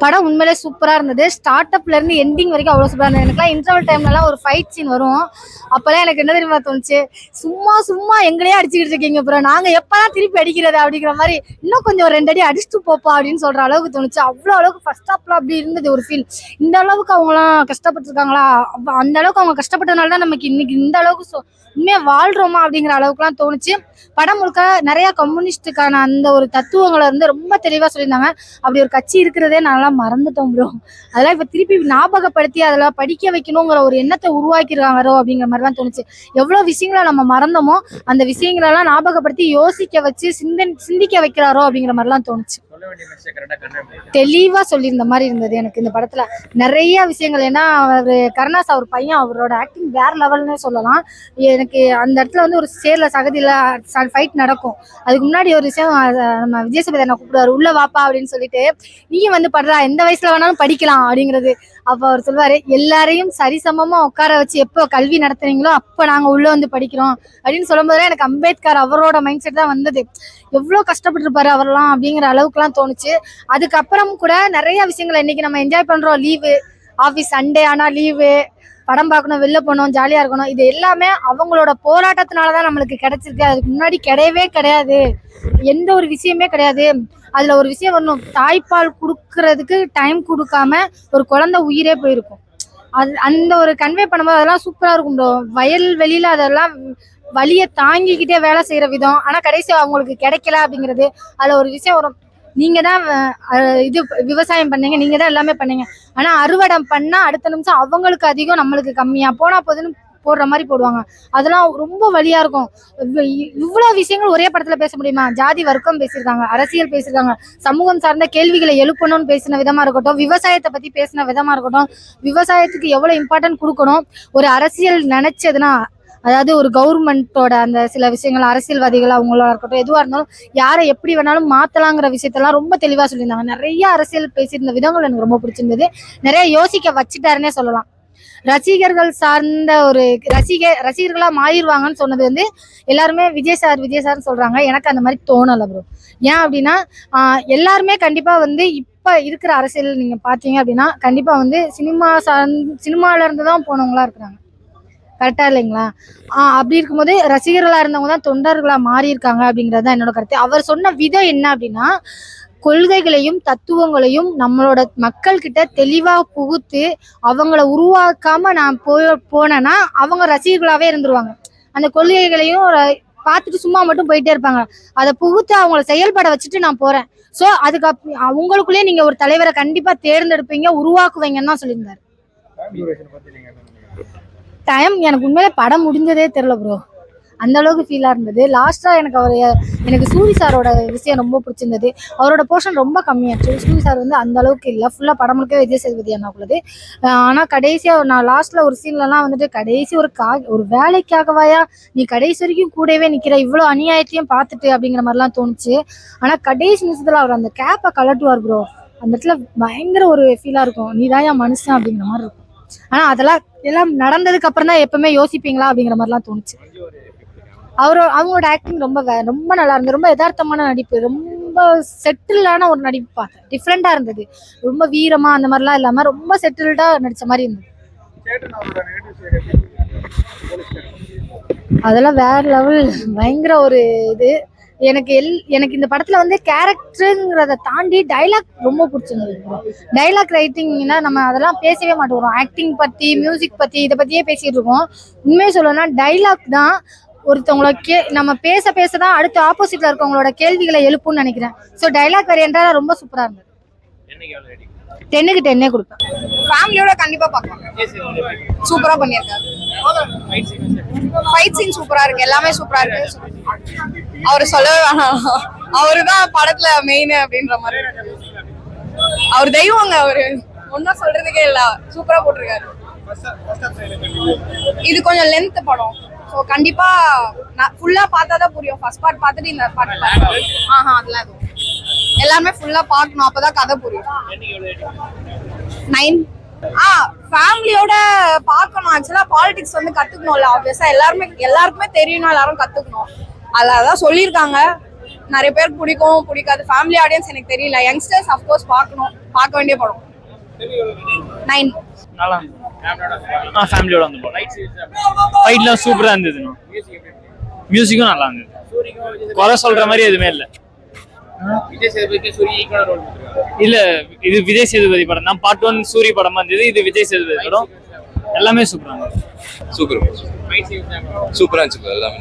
படம் உண்மையிலே சூப்பரா இருந்தது. ஸ்டார்ட் அப்ல இருந்து எண்டிங் வரைக்கும் அவ்வளவு சூப்பரா இருந்தது. எனக்குலாம் இன்டர்வல் டைம்லலாம் ஒரு ஃபைட் சீன் வரும். அப்பெல்லாம் எனக்கு என்ன தெரியுமா தோணுச்சு, சும்மா சும்மா எங்களையே அடிச்சுக்கிட்டு இருக்கீங்க ப்ரோ, நாங்க எப்பதான் திருப்பி அடிக்கிறது அப்படிங்கிற மாதிரி, இன்னும் கொஞ்சம் 2 அடி அடிச்சுட்டு போப்பா அப்படின்னு சொல்ற அளவுக்கு தோணுச்சு. அவ்வளோ அளவுக்கு ஃபர்ஸ்ட் ஹாப்ல அப்படி இருந்தது ஒரு ஃபீல். இந்த அளவுக்கு அவங்களாம் கஷ்டப்பட்டு இருக்காங்களா, அந்த அளவுக்கு அவங்க கஷ்டப்பட்டதுனால தான் நமக்கு இன்னைக்கு இந்த அளவுக்கு உண்மையா வாழ்றோமா அப்படிங்கிற அளவுக்குலாம் தோணுச்சு. படம் முழுக்க நிறைய கம்யூனிஸ்டுக்கான அந்த ஒரு தத்துவங்களை வந்து ரொம்ப தெளிவா சொல்லியிருந்தாங்க. அப்படி ஒரு கட்சி இருக்கிறதே நல்லா மறந்துட்டோம் ப்ரோ. அதெல்லாம் இப்ப திருப்பி ஞாபகப்படுத்தி அதெல்லாம் படிக்க வைக்கணுங்கிற ஒரு எண்ணத்தை உருவாக்கிருக்காங்களோ அப்படிங்கிற மாதிரி தான் தோணுச்சு. எவ்வளவு விஷயங்களை நம்ம மறந்தோமோ அந்த விஷயங்களெல்லாம் ஞாபகப்படுத்தி யோசிக்க வச்சு சிந்திக்க வைக்கிறாரோ அப்படிங்கிற மாதிரிலாம் தோணுச்சு. தெளிவா சொல்லியிருந்த மாதிரி இருந்தது எனக்கு இந்த படத்துல நிறைய விஷயங்கள். ஏன்னா அவரு கருணாஸ் அவர் பையன், அவரோட ஆக்டிங் வேற லெவல்னே சொல்லலாம். எனக்கு அந்த இடத்துல வந்து ஒரு சேர்ல சகதியில ஃபைட் நடக்கும். அதுக்கு முன்னாடி ஒரு விஷயம், நம்ம விஜய் சேதுபதி என்ன கூப்பிடுவாரு, உள்ள வாப்பா அப்படின்னு சொல்லிட்டு, நீயும் வந்து படுறா, எந்த வயசுல வேணாலும் படிக்கலாம் அப்படிங்கிறது. அப்ப அவர் சொல்லுவாரு, எல்லாரையும் சரிசமமா உட்கார வச்சு எப்போ கல்வி நடத்துறீங்களோ அப்ப நாங்க உள்ள வந்து படிக்கிறோம் அப்படின்னு சொல்லும் போது எனக்கு அம்பேத்கர் அவரோட மைண்ட் செட் தான் வந்தது. எவ்வளவு கஷ்டப்பட்டு இருப்பாரு அவரெல்லாம் அப்படிங்கிற அளவுக்கு எல்லாம் தோணுச்சு. அதுக்கப்புறம் கூட நிறைய விஷயங்களை இன்னைக்கு நம்ம என்ஜாய் பண்றோம். லீவு, ஆபீஸ் சண்டே ஆனா லீவு, படம் பார்க்கணும், வெளில போகணும், ஜாலியா இருக்கணும், இது எல்லாமே அவங்களோட போராட்டத்தினாலதான் நம்மளுக்கு கிடைச்சிருக்கு. அதுக்கு முன்னாடி கிடையவே கிடையாது, எந்த ஒரு விஷயமே கிடையாது. அதுல ஒரு விஷயம் வரணும், தாய்ப்பால் கொடுக்கறதுக்கு டைம் கொடுக்காம ஒரு குழந்தை உயிரே போயிருக்கும். அது அந்த ஒரு கன்வே பண்ணும்போது அதெல்லாம் சூப்பரா இருக்கும் ப்ரோ. வயல் வெளியில அதெல்லாம் வலிய தாங்கிக்கிட்டே வேலை செய்யற விதம், ஆனா கடைசி அவங்களுக்கு கிடைக்கல அப்படிங்கிறது. அதுல ஒரு விஷயம் வரும், நீங்க தான் இது விவசாயம் பண்ணீங்க, நீங்க தான் எல்லாமே பண்ணீங்க, ஆனா அறுவடை பண்ணா அடுத்த நிமிஷம் அவங்களுக்கு அதிகம் நம்மளுக்கு கம்மியா போனா போதுன்னு போடுற மாதிரி போடுவாங்க. அதெல்லாம் ரொம்ப வலியா இருக்கும். இவ்வளவு விஷயங்கள் ஒரே படத்துல பேச முடியுமா? ஜாதி வர்க்கம் பேசியிருக்காங்க, அரசியல் பேசியிருக்காங்க, சமூகம் சார்ந்த கேள்விகளை எழுப்பணும்னு பேசின விதமா இருக்கட்டும், விவசாயத்தை பத்தி பேசின விதமா இருக்கட்டும், விவசாயத்துக்கு எவ்வளவு இம்பார்ட்டன்ட் கொடுக்கணும், ஒரு அரசியல் நினைச்சதுன்னா, அதாவது ஒரு கவர்மெண்டோட அந்த சில விஷயங்கள், அரசியல்வாதிகள் அவங்களா இருக்கட்டும், எதுவா இருந்தாலும் யாரை எப்படி வேணாலும் மாத்தலாங்கிற விஷயத்தெல்லாம் ரொம்ப தெளிவா சொல்லியிருந்தாங்க. நிறைய அரசியல் பேசியிருந்த விதங்கள் எனக்கு ரொம்ப பிடிச்சிருந்தது. நிறைய யோசிக்க வச்சுட்டாருன்னே சொல்லலாம். ரசிகர்கள் சார்ந்த ஒரு ரசிகர்களா மாறிடுவாங்கன்னு சொன்னது வந்து எல்லாருமே விஜய் சார் சொல்றாங்க. எனக்கு அந்த மாதிரி தோணல ப்ரோ. ஏன் அப்படின்னா எல்லாருமே கண்டிப்பா வந்து இப்ப இருக்கிற அரசியல் நீங்க பாத்தீங்க அப்படின்னா கண்டிப்பா வந்து சினிமால இருந்து தான் போனவங்களா இருக்கிறாங்க. கரெக்டா இல்லைங்களா? அப்படி இருக்கும்போது ரசிகர்களா இருந்தவங்க தான் தொண்டர்களா மாறி இருக்காங்க அப்படிங்கிறது தான் என்னோட கருத்து. அவர் சொன்ன விதம் என்ன அப்படின்னா, கொள்கைகளையும் தத்துவங்களையும் நம்மளோட மக்கள் கிட்ட தெளிவா புகுத்து அவங்கள உருவாக்காம நான் போனேன்னா அவங்க ரசிகர்களாவே இருந்துருவாங்க. அந்த கொள்கைகளையும் பார்த்துட்டு சும்மா மட்டும் போயிட்டே இருப்பாங்க. அதை புகுத்து அவங்கள செயல்பட வச்சுட்டு நான் போறேன். சோ அதுக்கு உங்களுக்குள்ளேயே நீங்க ஒரு தலைவரை கண்டிப்பா தேர்ந்தெடுப்பீங்க, உருவாக்குவீங்கன்னு தான் சொல்லியிருந்தாரு. டைம் எனக்கு உண்மையிலே படம் முடிஞ்சதே தெரியல ப்ரோ. அந்த அளவுக்கு ஃபீலா இருந்தது. லாஸ்டா எனக்கு சூரி சாரோட விஷயம் ரொம்ப பிடிச்சிருந்தது. அவரோட போர்ஷன் ரொம்ப கம்மியாச்சு. சூரி சார் வந்து அந்த அளவுக்கு இல்லை, ஃபுல்லா படம் முழுக்க விஜய் சேதுபதி அண்ணாக்குள்ளது. ஆனா கடைசியா நான் லாஸ்ட்ல ஒரு சீன்லலாம் வந்துட்டு கடைசி ஒரு வேலைக்காகவாயா நீ கடைசி வரைக்கும் கூடவே நிக்கிற, இவ்வளவு அநியாயத்தையும் பார்த்துட்டு அப்படிங்கிற மாதிரிலாம் தோணுச்சு. ஆனா கடைசி நிமிஷத்துல அவர் அந்த கேப்பை கலட்டுவார் ப்ரோ. அந்த இடத்துல பயங்கர ஒரு ஃபீலா இருக்கும், நீதான் என் மனுஷன் அப்படிங்கிற மாதிரி இருக்கும். ஆனா அதெல்லாம் எல்லாம் நடந்ததுக்கு அப்புறம் தான் எப்பவுமே யோசிப்பீங்களா அப்படிங்கிற மாதிரிலாம் தோணுச்சு. அவங்களோட ஆக்டிங் ரொம்ப ரொம்ப நல்லா இருந்தது. ரொம்ப யதார்த்தமான நடிப்பு, ரொம்ப செட்டில்டான ஒரு நடிப்பு பார்த்தேன். டிஃப்ரெண்டா இருந்தது. ரொம்ப வீரமா அந்த மாதிரிலாம் இல்லாம ரொம்ப செட்டில்டா நடிச்ச மாதிரி இருந்தது. அதெல்லாம் வேற லெவல், பயங்கர ஒரு இது. எனக்கு இந்த படத்துல வந்து கேரக்டருங்கிறத தாண்டி டைலாக் ரொம்ப பிடிச்சிருந்தது. டைலாக் ரைட்டிங்னா நம்ம அதெல்லாம் பேசவே மாட்டோம். ஆக்டிங் பத்தி, மியூசிக் பத்தி, இதை பத்தியே பேசிட்டு இருக்கோம். உண்மையை சொல்லணும்னா டைலாக் தான் ஒருத்தவங்கள நம்ம பேசதான் அடுத்த ஆப்போசிட்ல இருக்கவங்களோட கேள்விகளை எழுப்பும்னு நினைக்கிறேன். ஸோ டைலாக் வேரியண்டா ரொம்ப சூப்பரா இருந்தது. 10க்கு 10 கொடுப்பேன். ஃபேமிலியோட கண்டிப்பா பார்க்கலாம். சூப்பரா பண்ணிருக்காரு. ஃபைட் சீன் சூப்பரா இருக்கு, எல்லாமே சூப்பரா இருக்கு. அவரு சொல்லவே வேணாம், அவருதான் படத்துல மெயின் அப்படின்ற மாதிரி. அவர் தெய்வங்க, அவரு ஒன்னும் சொல்றதுக்கே இல்ல, சூப்பரா போட்டிருக்காரு. இது கொஞ்சம் லென்த் படம், ஸோ கண்டிப்பா ஃபுல்லா பார்த்தாதான் புரியும். ஃபர்ஸ்ட் பார்ட் பார்த்துட்டு இந்த பார்ட் அதெல்லாம் எல்லாமே ஃபுல்லா பார்க்கணும், அப்பதான் கதை புரியும். 9. ஃபேமிலியோட பார்க்கணும். ஆக்சுவலா பாலிடிக்ஸ் வந்து கத்துக்கணும்ல, ஆப்வியஸா எல்லாருக்குமே தெரியணும், எல்லாரும் கத்துக்கணும். அதான் சொல்லியிருக்காங்க. நிறைய பேருக்கு பிடிக்கும், பிடிக்காது. ஃபேமிலி ஆடியன்ஸ் எனக்கு தெரியல. யங்ஸ்டர்ஸ் அஃப்கோர்ஸ் பார்க்கணும், பார்க்க வேண்டிய படம் 9. நல்லா ஃபேமிலியோட வந்து ஃபைட்லாம் சூப்பரா இருந்ததுண்ணா. மியூசிக்கும் நல்லா இருந்தது. குறை சொல்ற மாதிரி எதுவுமே இல்லை. இல்ல இது விஜய் சேதுபதி படம் தான். பார்ட் 1 சூரிய படமா இருந்தது. இது விஜய் சேதுபதி படம். எல்லாமே சூப்பரா இருந்தது. சூப்பரா இருந்துச்சு எல்லாமே.